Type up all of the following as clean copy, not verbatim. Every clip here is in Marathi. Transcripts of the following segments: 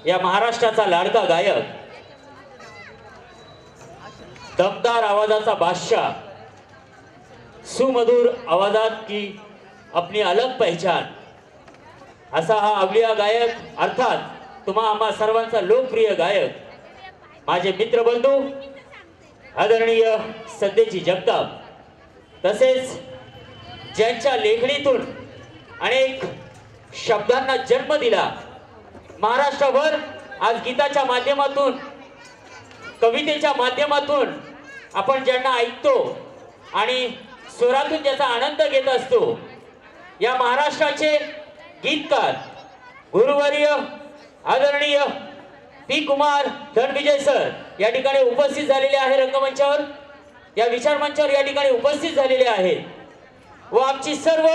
या महाराष्ट्राचा लाडका गायक, दमदार आवाजाचा बादशाह, सुमधुर आवाजात की अपनी अलग पहचान, असा हा अवलिया गायक अर्थात तुम्हा आम्हा सर्वांचा लोकप्रिय गायक, माझे मित्रबंधू आदरणीय सध्याची जगताप, तसेच ज्यांच्या लेखणीतून अनेक शब्दांना जन्म दिला, महाराष्ट्रभर आज गीताच्या माध्यमातून, कवितेच्या माध्यमातून आपण ज्यांना ऐकतो आणि स्वरातून ज्याचा आनंद घेत असतो, या महाराष्ट्राचे गीतकार गुरुवर्य आदरणीय पी कुमार धनविजय सर या ठिकाणी उपस्थित झालेले आहे। रंगमंचावर, या विचार मंचावर या ठिकाणी उपस्थित झालेले आहेत व आमची सर्व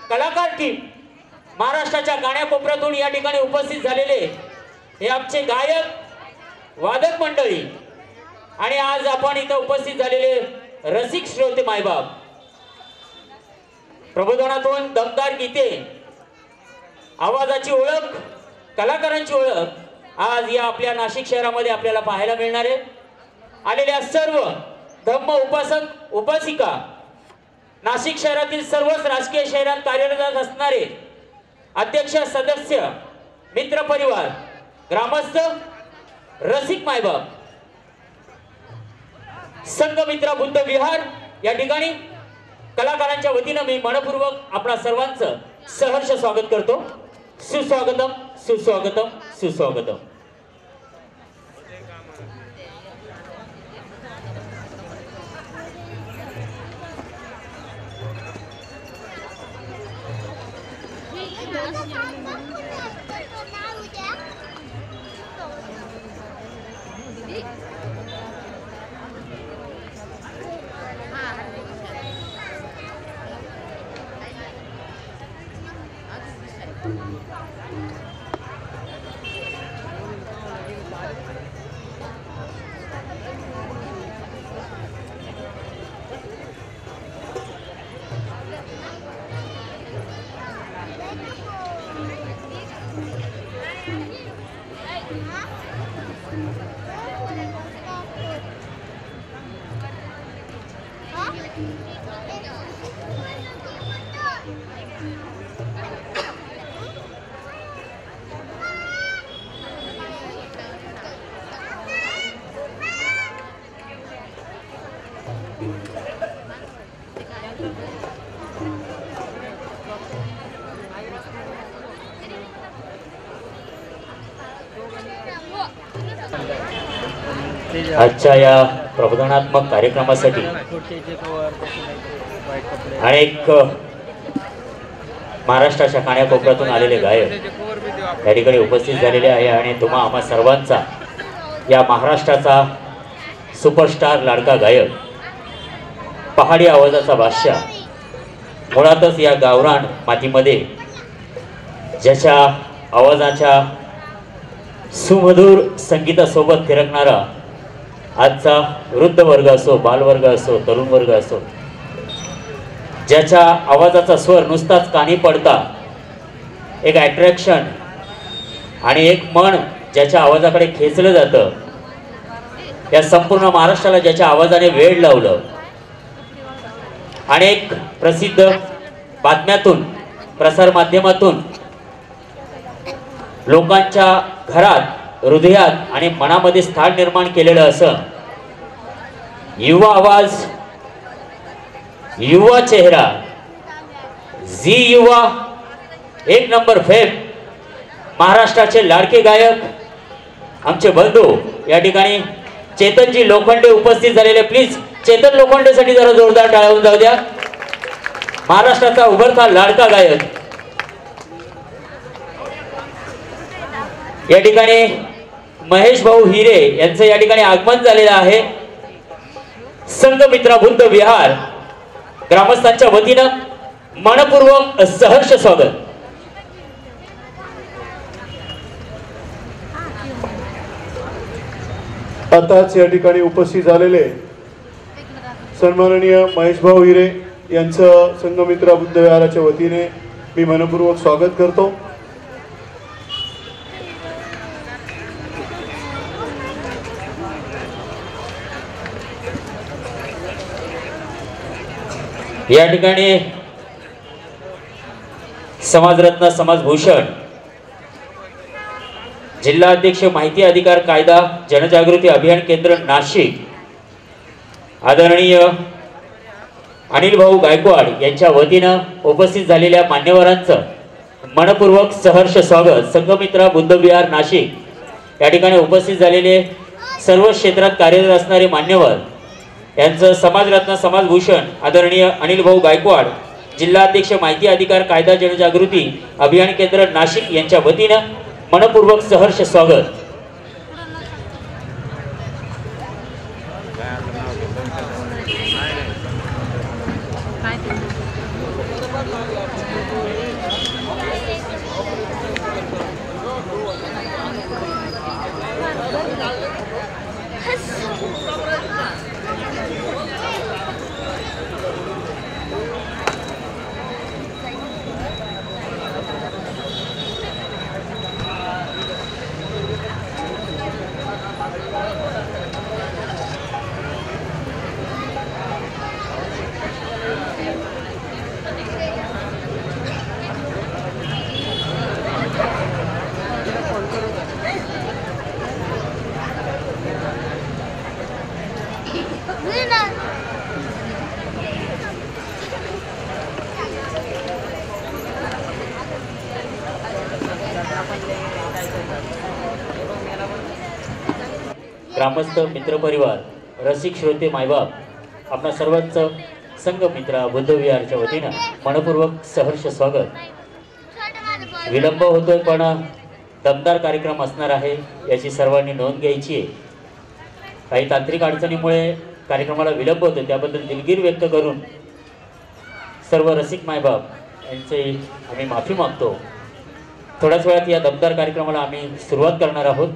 कलाकार टीम महाराष्ट्राच्या कानाकोपऱ्यातून या ठिकाणी उपस्थित झालेले हे आमचे गायक, वादक मंडळी आणि आज आपण इथं उपस्थित झालेले रसिक श्रोते मायबाप, प्रबोधनातून दमदार गीते, आवाजाची ओळख, कलाकारांची ओळख आज या आपल्या नाशिक शहरामध्ये आपल्याला पाहायला मिळणार आहे। आलेल्या सर्व धम्म उपासक उपासिका, नाशिक शहरातील सर्वच राजकीय शहरात कार्यरत असणारे अध्यक्ष, सदस्य, मित्र परिवार, ग्रामस्थ, रसिक मायबाप, संघमित्रा बुद्ध विहार या ठिकाणी कलाकारांच्या वतीनं मी मनपूर्वक आपणा सर्वांचं सहर्ष स्वागत करतो। सुस्वागतम, सुस्वागतम, सुस्वागतम। आजच्या या प्रबोधनात्मक कार्यक्रमासाठी अनेक महाराष्ट्राच्या कानाकोपऱ्यातून आलेले गायक या ठिकाणी उपस्थित झालेले आहे आणि तुम्हा आम्हा सर्वांचा या महाराष्ट्राचा सुपरस्टार लाडका गायक, पहाडी आवाजाचा बादशाह, मुळातच या गावरान मातीमध्ये ज्याच्या आवाजाच्या सुमधुर संगीतासोबत थिरकणारा आजचा वृद्ध वर्ग असो, बालवर्ग असो, तरुण वर्ग असो, ज्याच्या आवाजाचा स्वर नुसताच कानी पडता एक अट्रॅक्शन आणि एक मन ज्याच्या आवाजाकडे खेचलं जातं, या संपूर्ण महाराष्ट्राला ज्याच्या आवाजाने वेड लावलं, अनेक प्रसिद्ध बातम्यातून, प्रसार माध्यमातून लोकांच्या घरात, हृदयात आणि मनामध्ये स्थान निर्माण केलेलं असं युवा आवाज, युवा चेहरा, झी युवा एक नंबर फेम, महाराष्ट्राचे लाडके गायक आमचे बंधू या ठिकाणी चेतनजी लोखंडे उपस्थित झालेले। प्लीज चेतन लोखंडेसाठी जरा जोरदार टाळ्या होऊन जाऊ द्या। महाराष्ट्राचा उभरता लाडका गायक या ठिकाणी महेश भाऊ हिरे यांचं या ठिकाणी आगमन झालेलं आहे। संघमित्रा बुद्ध विहार ग्रामस्थांच्या वतीनं मनपूर्वक सहर्ष स्वागत। आताच या ठिकाणी उपस्थित झालेले सन्माननीय महेश भाऊ हिरे यांचं संघमित्रा बुद्ध विहाराच्या वतीने मी मनपूर्वक स्वागत करतो। या ठिकाणी समाजरत्न समाजभूषण जिल्हा अध्यक्ष माहिती अधिकार कायदा जनजागृती अभियान केंद्र नाशिक आदरणीय अनिल भाऊ गायकवाड यांच्या वतीनं उपस्थित झालेल्या मान्यवरांचं मनपूर्वक सहर्ष स्वागत। संघमित्रा बुद्धविहार नाशिक या ठिकाणी उपस्थित झालेले सर्व क्षेत्रात कार्यरत असणारे मान्यवर यांचं समाजरत्न समाजभूषण आदरणीय अनिल भाऊ गायकवाड जिल्हा अध्यक्ष माहिती अधिकार कायदा जनजागृती अभियान केंद्र नाशिक यांच्या वतीनं मनपूर्वक सहर्ष स्वागत। ग्रामस्थ मित्रपरिवार रसिक श्रोते मायबाप आपणा सर्वांचं संघमित्रा बुद्धविहारच्या वतीनं मनपूर्वक सहर्ष स्वागत। विलंब होतोय पण दमदार कार्यक्रम असणार आहे याची सर्वांनी नोंद घ्यायची आहे। काही तांत्रिक अडचणीमुळे कार्यक्रमाला विलंब होतो त्याबद्दल दिलगीर व्यक्त करून सर्व रसिक मायबाप यांचे आम्ही माफी मागतो। थोड्याच वेळात या दमदार कार्यक्रमाला आम्ही सुरुवात करणार आहोत।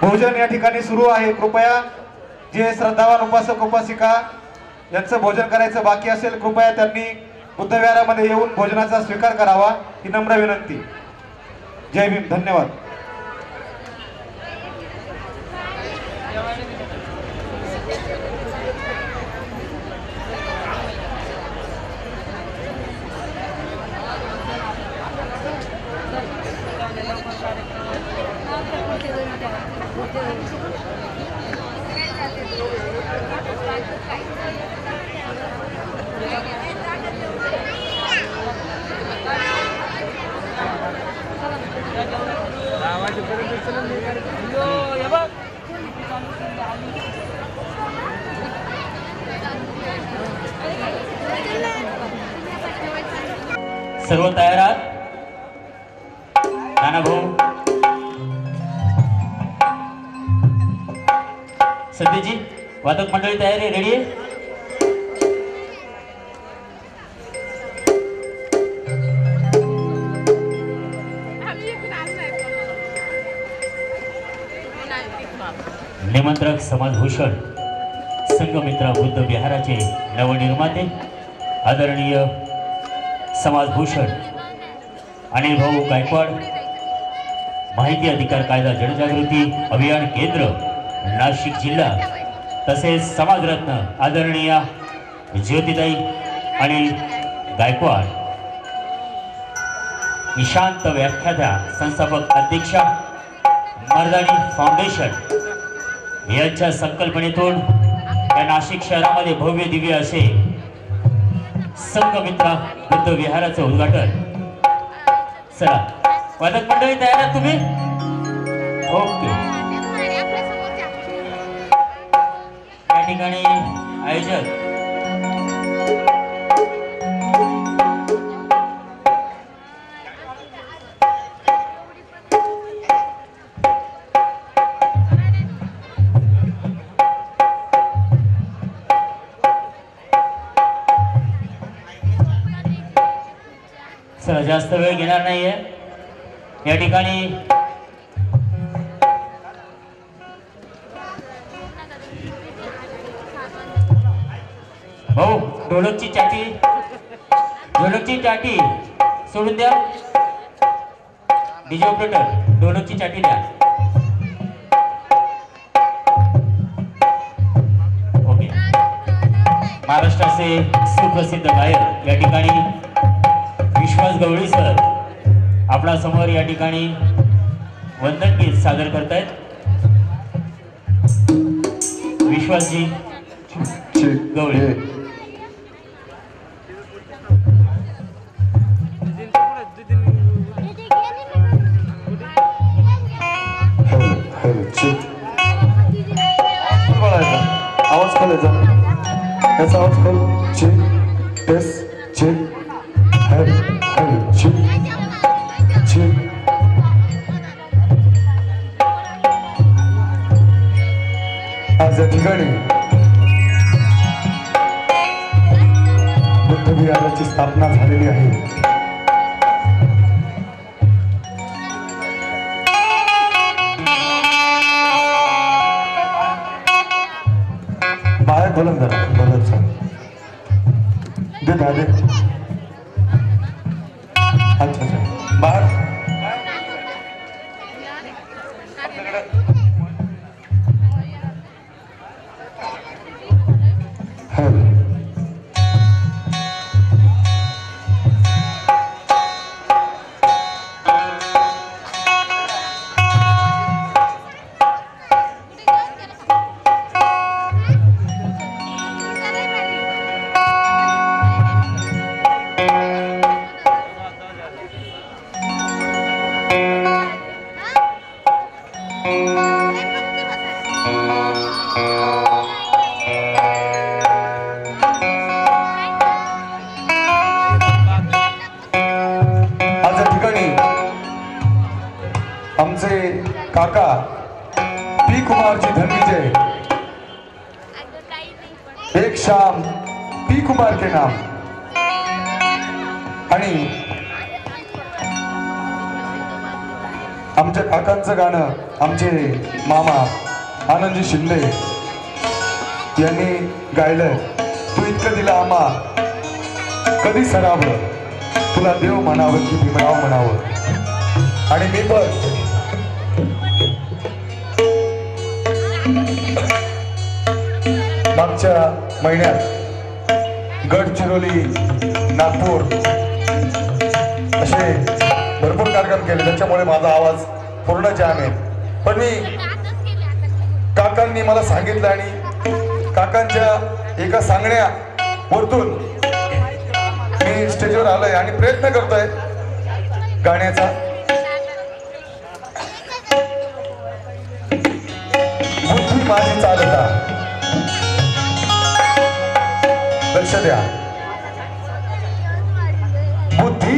भोजन या ठिकाणी सुरू आहे। कृपया जे श्रद्धावान उपासक उपासिका यांचं भोजन करायचं बाकी असेल कृपया त्यांनी बुद्धविहारामध्ये येऊन भोजनाचा स्वीकार करावा ही नम्र विनंती। जय भीम, धन्यवाद। सर्व तयार आहात? नाना भाऊ, सत्यजी, वादक मंडळी तयार आहे, रेडी आहे? निमंत्रक समाजभूषण संघमित्रा बुद्ध विहाराचे नवनिर्माते आदरणीय समाजभूषण अनिल भाऊ गायकवाड, माहिती अधिकार कायदा जनजागृती अभियान केंद्र नाशिक जिल्हा, तसेच समाजरत्न आदरणीय ज्योतिताई अनिल गायकवाड, निशांत व्याख्याता संस्थापक अध्यक्षा मर्दानी फाउंडेशन यांच्या संकल्पनेतून या नाशिक शहरामध्ये भव्य दिव्य असे संघमित्रा बुद्ध विहाराचे उद्घाटन. चला वादक मंडळी तयार आहात तुम्ही? ओके. या ठिकाणी आयोजक चला जास्त वेळ घेणार नाहीये. या ठिकाणी भाऊ ढोलकची चाटी सोडून द्या. डीजे ऑपरेटर ढोलकची चाटी द्या. ओके. महाराष्ट्राचे सुप्रसिद्ध गायक या ठिकाणी विश्वास गवळी सर आपल्या समोर या ठिकाणी वंदन गीत सादर करतायत. विश्वासजी गवळी. आवाज खोलायचा, याचा आवाज खोल. चे टेस्ट चे आज या ठिकाणी बुद्ध विहाराची स्थापना झालेली आहे. बाहेर बोलत दे दादे. अच्छा अच्छा बाहेर आमचे काका पी कुमारजी धनविजय, एक शाम पी कुमार के नाम, आणि आमच्या काकांचं गाणं आमचे मामा आनंदजी शिंदे यांनी गायलंय. तू इतकं दिलं आम्हा कधी सरावं, तुला देव म्हणावं की भीमराव म्हणावं. आणि मी पण मागच्या महिन्यात गडचिरोली, नागपूर असे भरपूर कार्यक्रम केले, त्याच्यामुळे माझा आवाज पूर्ण जाम आहे. पण मी काकांनी मला सांगितलं आणि काकांच्या एका सांगण्यावरतून मी स्टेजवर आलोय आणि प्रयत्न करतोय गाण्याचा. बुद्धी माझी चालता, लक्ष द्या. बुद्धी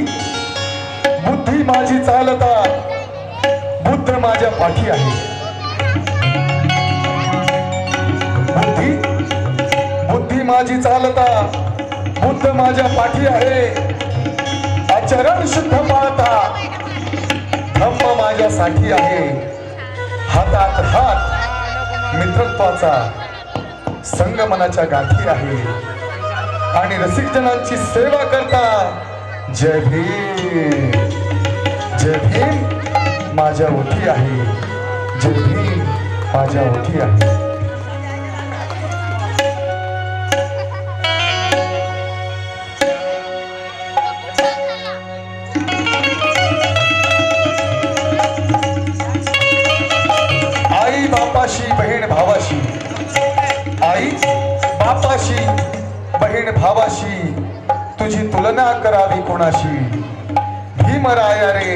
माझी चालता, बुद्ध माझ्या पाठी आहे. बुद्धी माझी चालता, बुद्ध माझ्या पाठी आहे. आचरण शुद्ध पाळता, धम्म माझ्यासाठी आहे. हातात हात मित्रत्वाचा, संगमनाच्या गाठी आहे आणि रसिकजनांची सेवा करता जय भीम जय भीम माझ्या ओठी आहे जय भीम माझ्या ओठी आहे. आई बापाशी बहीण भावाशी आई बापाशी बहीण भावाशी तुझी तुलना करावी कोणाशी. भीमराया रे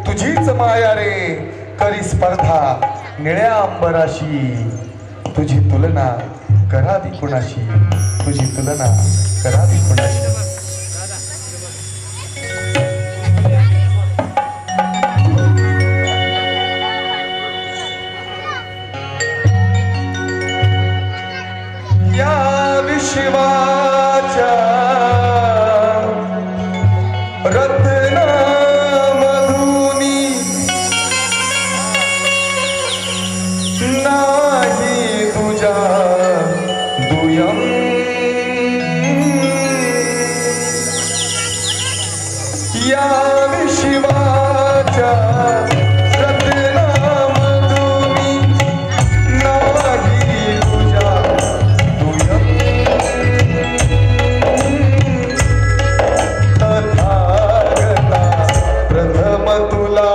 तुझीच माया रे करी स्पर्धा निळ्या अंबराशी. तुझी तुलना करावी कोणाशी तुझी तुलना करावी कोणाशी. या विश्वाच्या रत्नामधुनी नाही तुझा दुयम. या विश्वाच्या रत्नामधुनी नाही तुझा दुयम. तथागता प्रथम तुला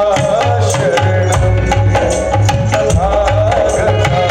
शरणम. तथागता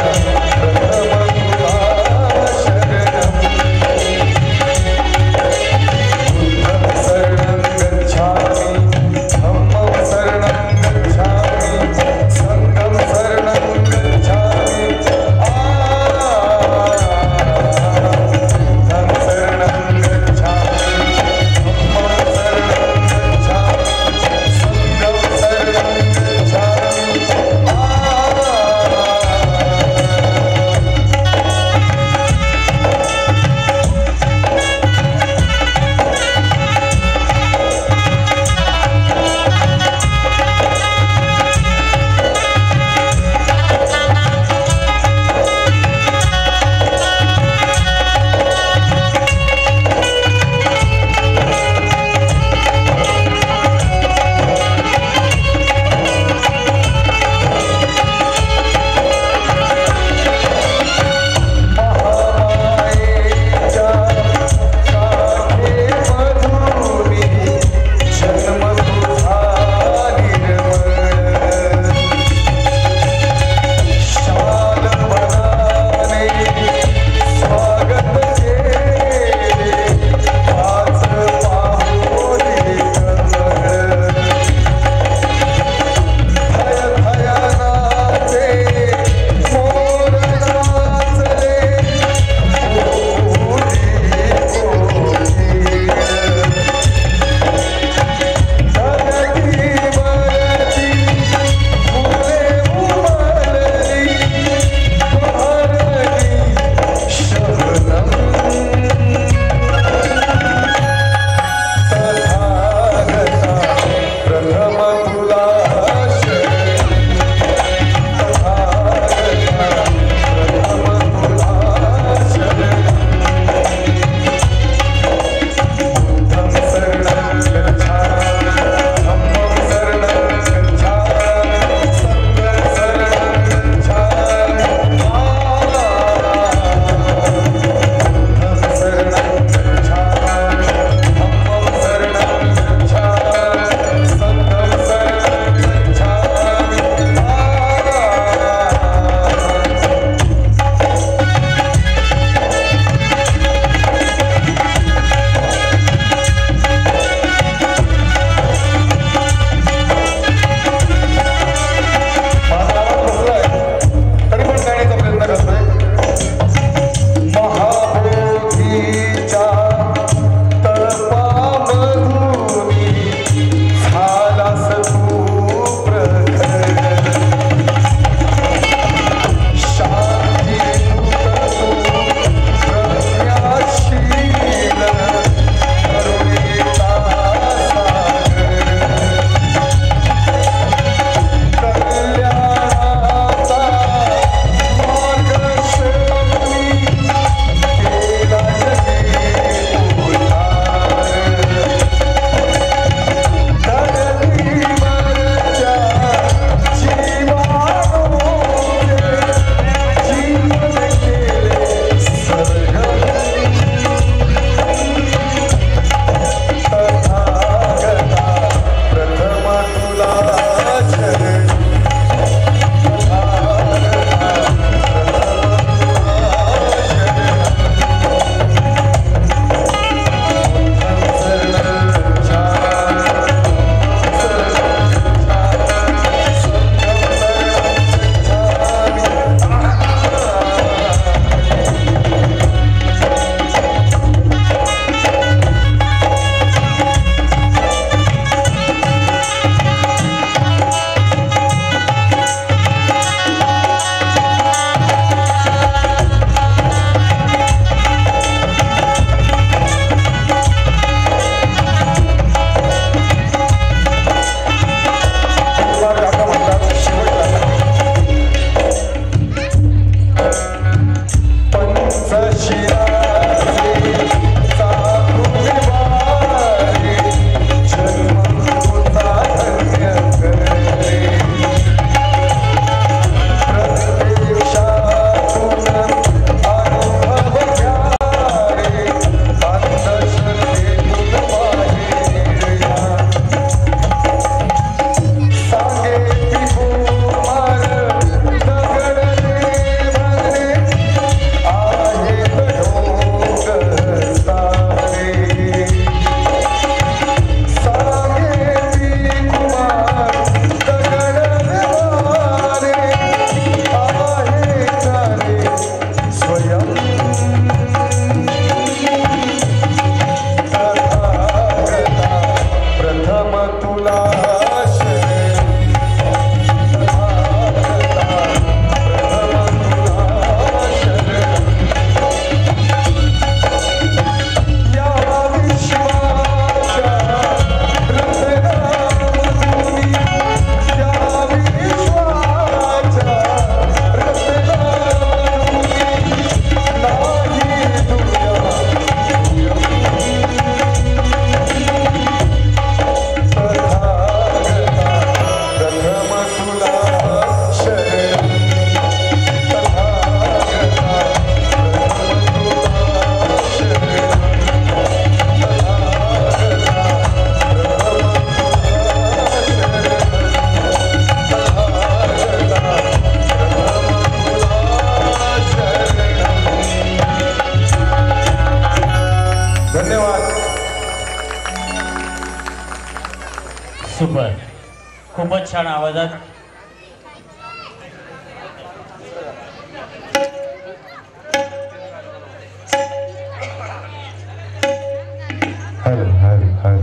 छान आवाजात हॅलो हॅलो हॅलो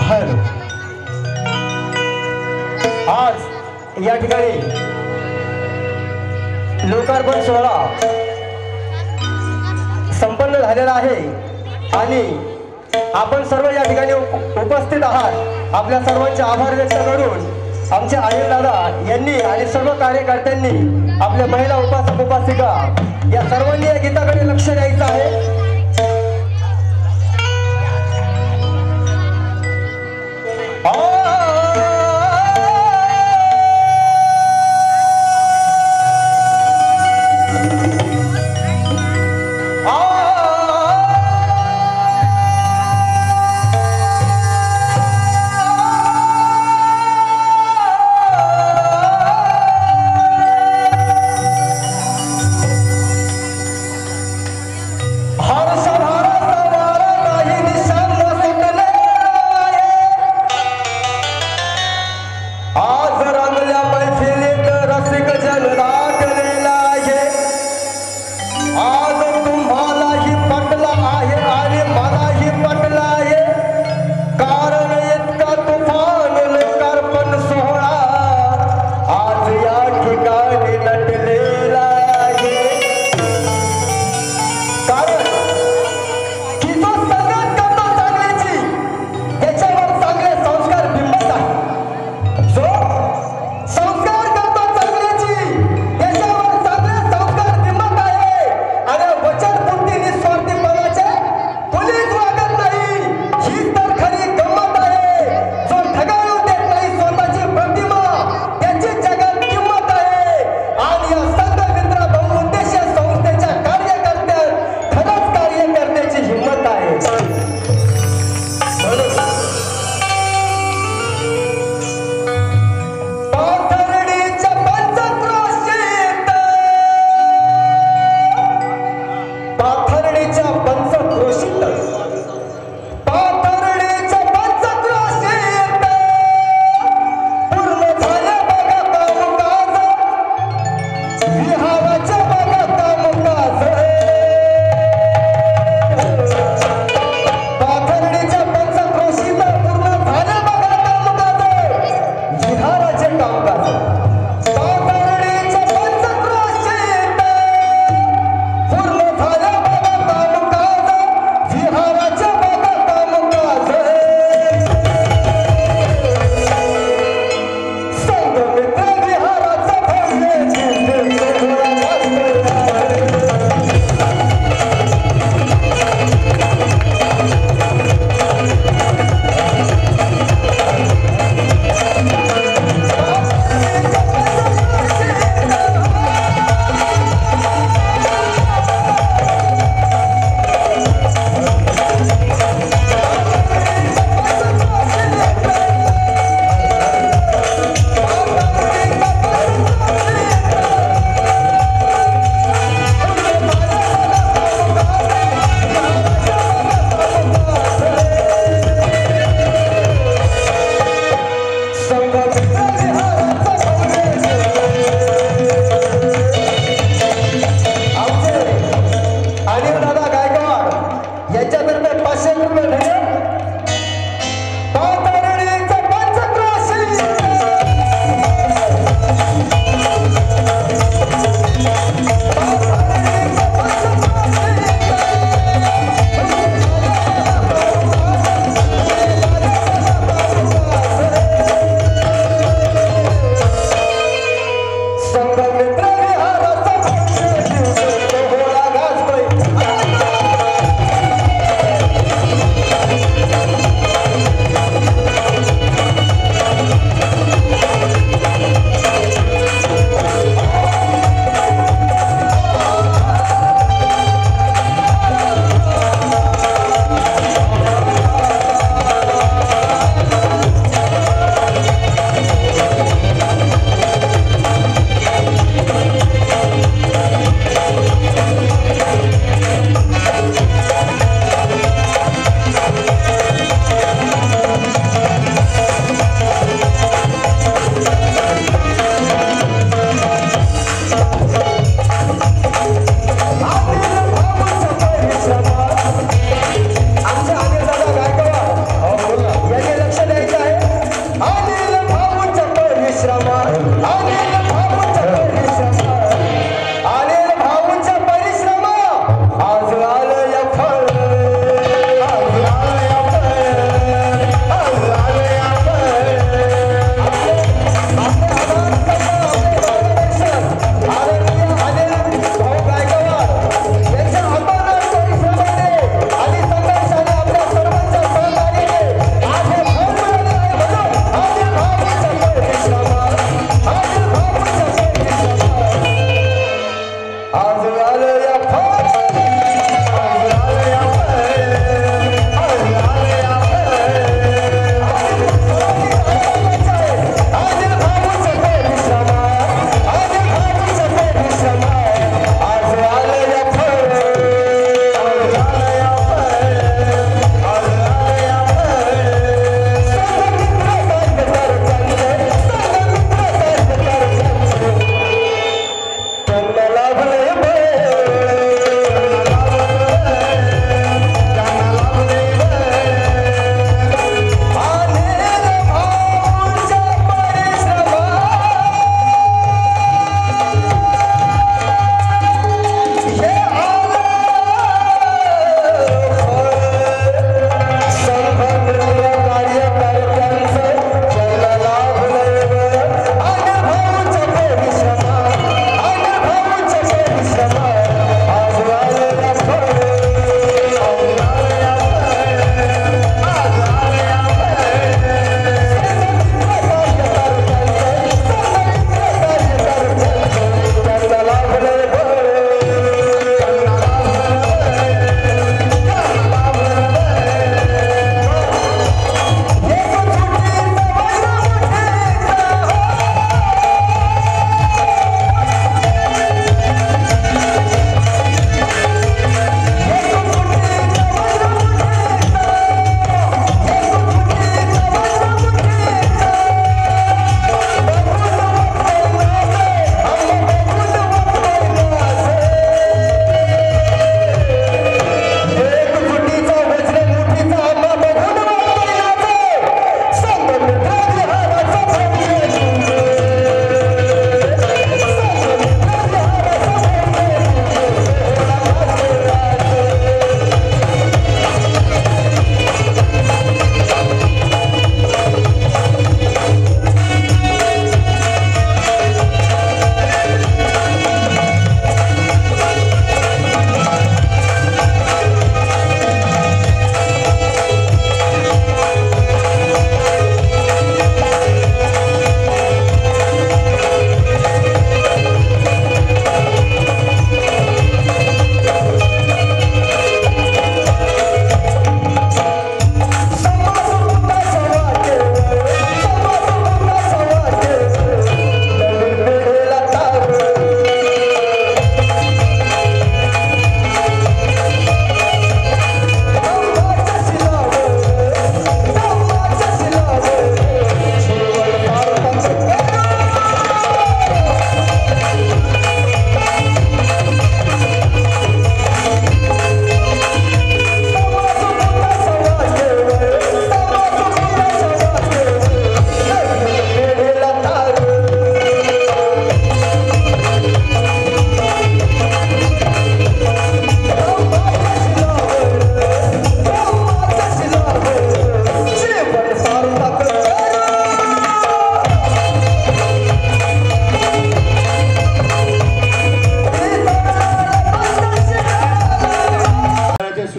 हॅलो आज या ठिकाणी लोकार्पण सोहळा संपन्न झालेला आहे आणि आपण सर्व या ठिकाणी उपस्थित आहात. आपल्या सर्वांचे आभार व्यक्त करून आमचे अनिल दादा यांनी आणि सर्व कार्यकर्त्यांनी आपल्या महिला उपासक उपासिका या सर्वांनी या गीताकडे लक्ष द्यायचं आहे.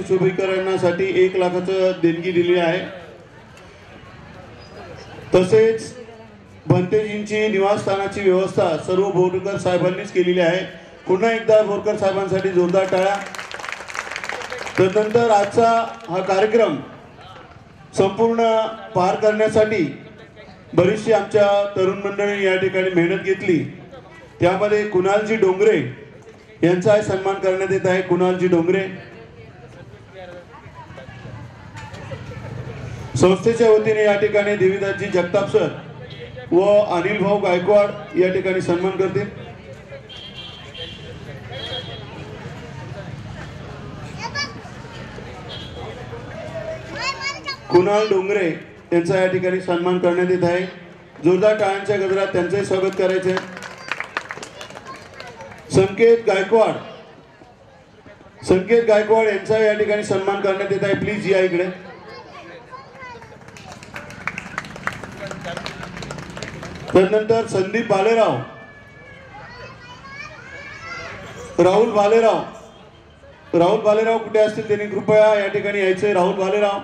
सुशोभीकरणासाठी 1 लाखाचं देणगी दिली आहे. तसेच भंतेजींची निवासस्थानाची व्यवस्था सर्व बोरकर साहेबांनीच केलेली आहे. पुन्हा एकदा बोरकर साहेबांसाठी जोरदार टाळ्या. तदनंतर आजचा हा कार्यक्रम संपूर्ण पार करण्यासाठी बरीचशी आमच्या तरुण मंडळी या ठिकाणी मेहनत घेतली. त्यामध्ये कुणालजी डोंगरे यांचा सन्मान करण्यात येत आहे. कुणालजी डोंगरे संस्थेच्या वतीने या ठिकाणी देवीदासजी जगताप सर व अनिल भाऊ गायकवाड या ठिकाणी सन्मान करतील. कुणाल डोंगरे यांचा या ठिकाणी सन्मान करण्यात येत आहे. जोरदार टाळ्यांच्या गजरात त्यांचंही स्वागत करायचे आहे. संकेत गायकवाड यांचा या ठिकाणी सन्मान करण्यात येत आहे. प्लीज या इकडे. त्यानंतर संदीप भालेराव, राहुल भालेराव कुठे असतील त्यांनी कृपया या ठिकाणी यायचंय. राहुल भालेराव,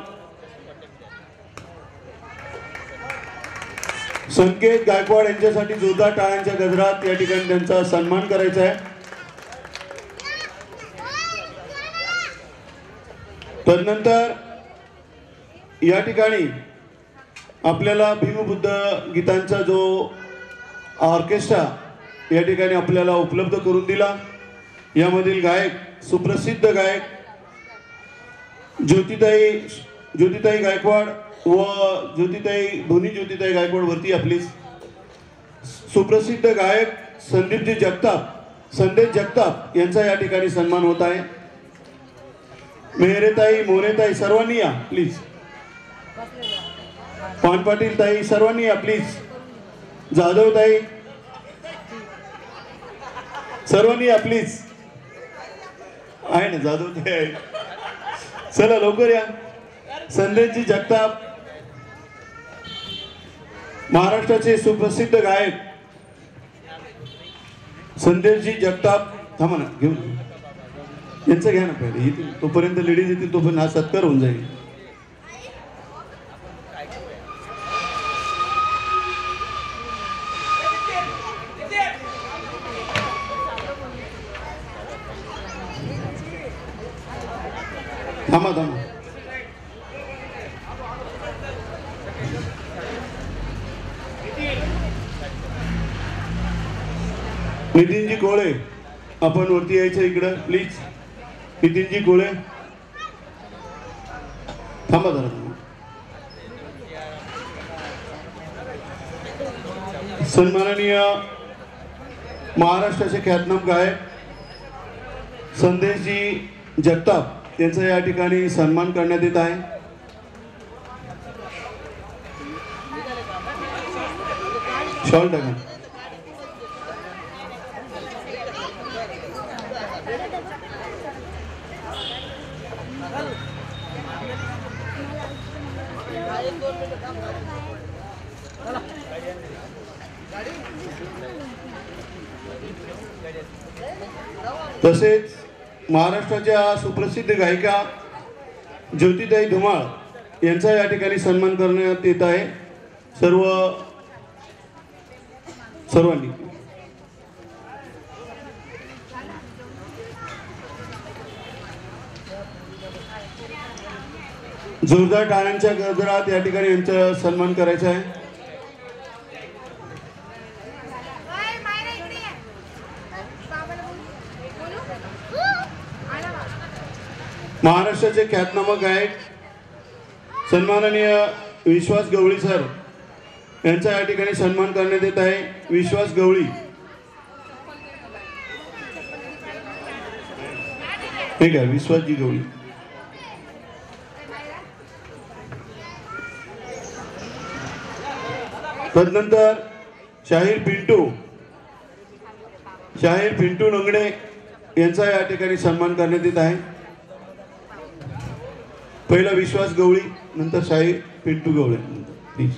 संकेत गायकवाड यांच्यासाठी जोरदार टाळ्यांच्या गजरात या ठिकाणी त्यांचा सन्मान करायचा आहे. तदनंतर या ठिकाणी आपल्याला भीमबुद्ध गीतांचा जो ऑर्केस्ट्रा या ठिकाणी आपल्याला उपलब्ध करून दिला. यामधील गायक, सुप्रसिद्ध गायक ज्योतिताई गायकवाड व ज्योतिताई गायकवाड वरती या प्लीज. सुप्रसिद्ध गायक संदेश जगताप यांचा या ठिकाणी सन्मान होत आहे. मेहरेताई, मोरेताई सर्वांनी या प्लीज. पान पाटील ताई सर्वांनी या प्लीज. जाधव ताई सर्वांनी या प्लीज. आहे ना जाधव ताई आहे. चला लवकर या. संदेशजी जगताप महाराष्ट्राचे सुप्रसिद्ध गायक संदेशजी जगताप. थांबा ना, घेऊन यांचं घ्या ना पहिले. येतील तोपर्यंत लेडीज येतील तोपर्यंत हा सत्कार होऊन जाईल. थांबा. नितीनजी कोळे आपण वरती यायचं इकडं प्लीज. नितीनजी कोळे थांबा जरा. सन्माननीय महाराष्ट्राचे ख्यातनाम गायक संदेशजी जगताप यांचा या ठिकाणी सन्मान करण्यात येत आहे. शॉल टाका. तसेच महाराष्ट्राच्या सुप्रसिद्ध गायिका ज्योतिताई धुमाळ यांचा या ठिकाणी सन्मान करण्यात येत आहे. सर्वांनी जोरदार टाळ्यांच्या गजरात या ठिकाणी यांचा सन्मान करायचा आहे. महाराष्ट्राचे ख्यातनाम गायक सन्माननीय विश्वास गवळी सर यांचा या ठिकाणी सन्मान करण्यात येत आहे. विश्वास गवळी, ठीक आहे. विश्वासजी गवळी. तदनंतर शाहीर पिंटू नंगडे यांचा या ठिकाणी सन्मान करण्यात येत आहे. पहिला विश्वास गवळी, नंतर शाहीर पिंटू गवळे प्लीज.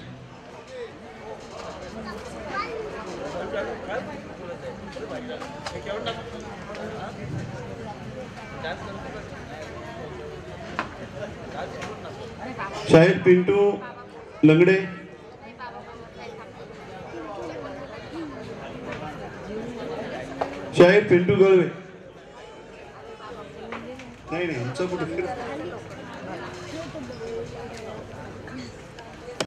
शाहीर पिंटू लंगडे, शाहीर पिंटू गळवे, नाही आमचं कुठे